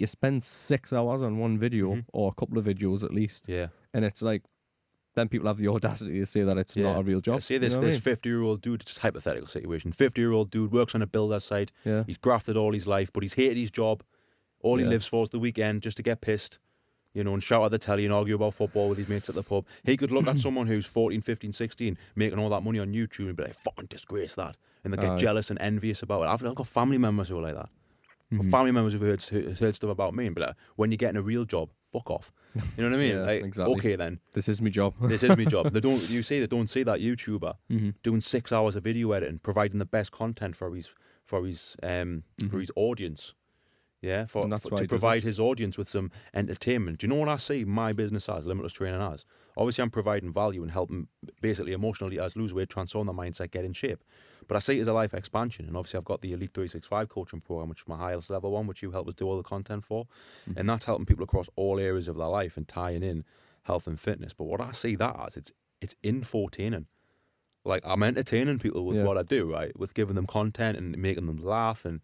like you spend 6 hours on one video or a couple of videos at least. Yeah. And it's like, then people have the audacity to say that it's not a real job. Yeah, say this 50-year-old dude, just hypothetical situation. 50-year-old dude works on a builder site. Yeah. He's grafted all his life, but he's hated his job. All he lives for is the weekend, just to get pissed, and shout at the telly and argue about football with his mates at the pub. He could look at someone who's 14, 15, 16, making all that money on YouTube and be like, fucking disgrace that. And they get jealous and envious about it. I've got family members who are like that. I've got family members who've heard stuff about me and be like, when you're getting a real job, fuck off. You know what I mean? Exactly. Okay then. This is my job. This is my job. They don't see that YouTuber doing 6 hours of video editing, providing the best content for his audience. Yeah, to provide his audience with some entertainment. Do you know what I see my business as, Limitless Training as? Obviously, I'm providing value and helping basically emotionally as lose weight, transform their mindset, get in shape. But I see it as a life expansion. And obviously, I've got the Elite 365 coaching program, which is my highest level one, which you help us do all the content for. And that's helping people across all areas of their life and tying in health and fitness. But what I see that as, it's infotaining. Like, I'm entertaining people with what I do, right? With giving them content and making them laugh and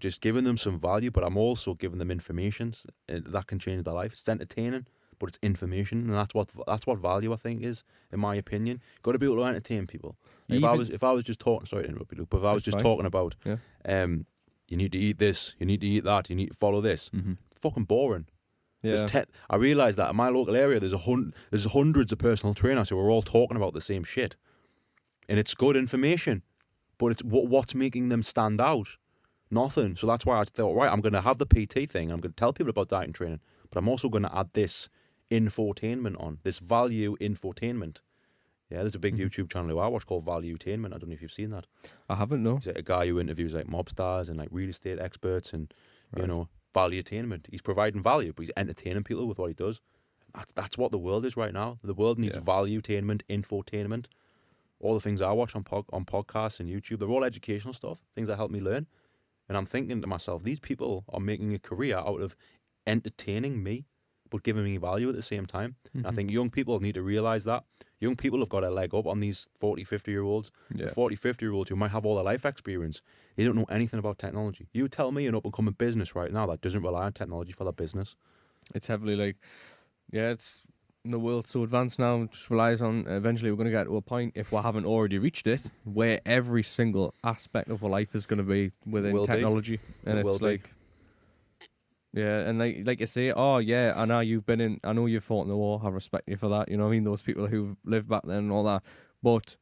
just giving them some value, but I'm also giving them information that can change their life. It's entertaining, but it's information, and that's what value I think is, in my opinion. You've got to be able to entertain people. If I was just talking, sorry to interrupt you, Luke, but if I was just talking about, you need to eat this, you need to eat that, you need to follow this, it's fucking boring. Yeah. I realise that in my local area, there's hundreds of personal trainers who are all talking about the same shit, and it's good information, but it's what's making them stand out. Nothing. So that's why I thought, right, I'm going to have the PT thing. I'm going to tell people about diet and training, but I'm also going to add this infotainment on, this value infotainment. Yeah, there's a big YouTube channel who I watch called Valuetainment. I don't know if you've seen that. I haven't, no. He's like a guy who interviews like mob stars and like real estate experts and, valuetainment. He's providing value, but he's entertaining people with what he does. That's what the world is right now. The world needs valuetainment, infotainment. All the things I watch on podcasts and YouTube, they're all educational stuff, things that help me learn. And I'm thinking to myself, these people are making a career out of entertaining me, but giving me value at the same time. And I think young people need to realise that. Young people have got a leg up on these 40, 50-year-olds. 40, 50-year-olds who might have all their life experience. They don't know anything about technology. You tell me an up-and-coming business right now that doesn't rely on technology for their business. It's heavily like, it's... the world's so advanced now, it just relies on, eventually we're going to get to a point, if we haven't already reached it, where every single aspect of our life is going to be within technology. And it's like, and like you say, I know you've fought in the war, I respect you for that, you know what I mean, those people who lived back then and all that, but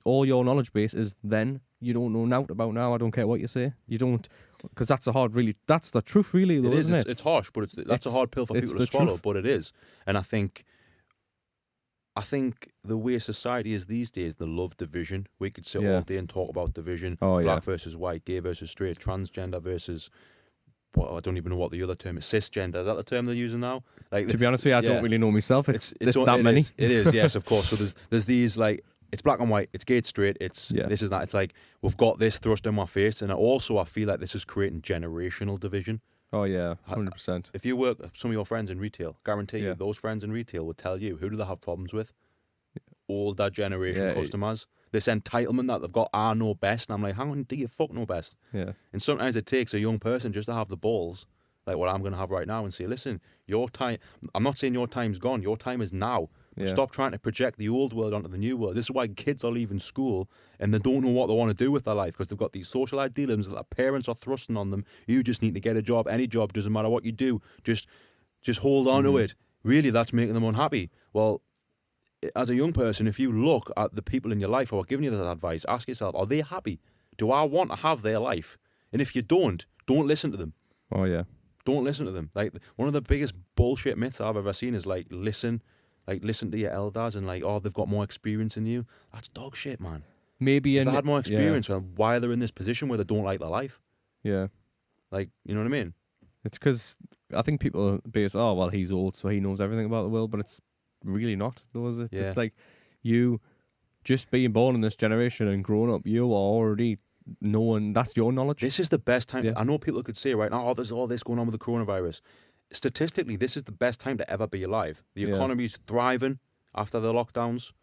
all your knowledge base is then, you don't know naught about now, I don't care what you say, you don't, because that's the truth really though, isn't it? It's harsh, but that's a hard pill for people to swallow, but it is. And I think the way society is these days, they love division. We could sit all day and talk about division, black versus white, gay versus straight, transgender versus, I don't even know what the other term is, cisgender. Is that the term they're using now? Like, to be honest with you, I don't really know myself. It's that many. It is, yes, of course. So there's these like, it's black and white, it's gay, it's straight, this is that. It's like, we've got this thrust in my face. And also, I feel like this is creating generational division. Oh, yeah, 100%. If you work with some of your friends in retail, guarantee you, those friends in retail will tell you, who do they have problems with? Older generation customers. This entitlement that they've got, I know best. And I'm like, hang on, do you fuck know best? Yeah. And sometimes it takes a young person just to have the balls, like what I'm going to have right now, and say, listen, your time, I'm not saying your time's gone, your time is now. Yeah. Stop trying to project the old world onto the new world. This is why kids are leaving school and they don't know what they want to do with their life, because they've got these social idealisms that their parents are thrusting on them. You just need to get a job. Any job, doesn't matter what you do. Just hold on to it. Really, that's making them unhappy. Well, as a young person, if you look at the people in your life who are giving you that advice, ask yourself, are they happy? Do I want to have their life? And if you don't listen to them. Oh, yeah. Don't listen to them. Like, one of the biggest bullshit myths I've ever seen is listen to your elders and they've got more experience than you. That's dog shit, man. Maybe if they had more experience, well, why they're in this position where they don't like their life. Yeah. Like, you know what I mean? It's because I think people base, he's old, so he knows everything about the world, but it's really not, though, is it? Yeah. It's like, you just being born in this generation and growing up, you are already knowing, that's your knowledge. This is the best time. Yeah. I know people could say right now, there's all this going on with the coronavirus. Statistically, this is the best time to ever be alive. The economy's thriving after the lockdowns.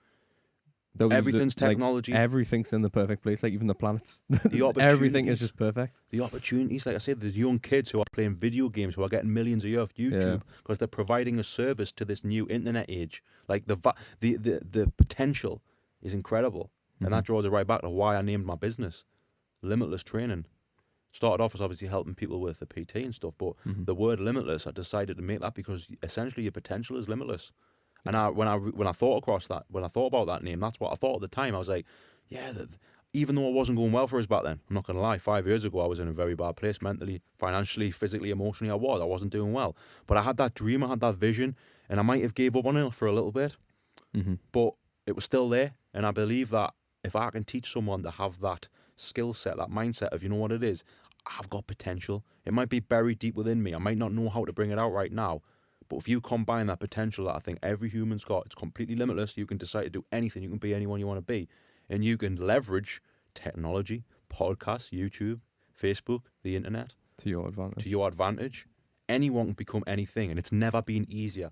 Everything's technology. Like, everything's in the perfect place. Like even the planets. The Everything is just perfect. The opportunities, like I said, there's young kids who are playing video games who are getting millions a year off YouTube because they're providing a service to this new internet age. Like the potential is incredible, and that draws it right back to why I named my business Limitless Training. Started off as obviously helping people with the PT and stuff, but the word limitless, I decided to make that because essentially your potential is limitless. And when I thought about that name, that's what I thought at the time. I was like, yeah, even though it wasn't going well for us back then, I'm not going to lie, 5 years ago I was in a very bad place mentally, financially, physically, emotionally. I wasn't doing well. But I had that dream, I had that vision, and I might have gave up on it for a little bit, but it was still there. And I believe that if I can teach someone to have that skill set, that mindset of, you know what it is, I've got potential. It might be buried deep within me. I might not know how to bring it out right now. But if you combine that potential that I think every human's got, it's completely limitless. You can decide to do anything. You can be anyone you want to be. And you can leverage technology, podcasts, YouTube, Facebook, the internet. To your advantage. Anyone can become anything. And it's never been easier.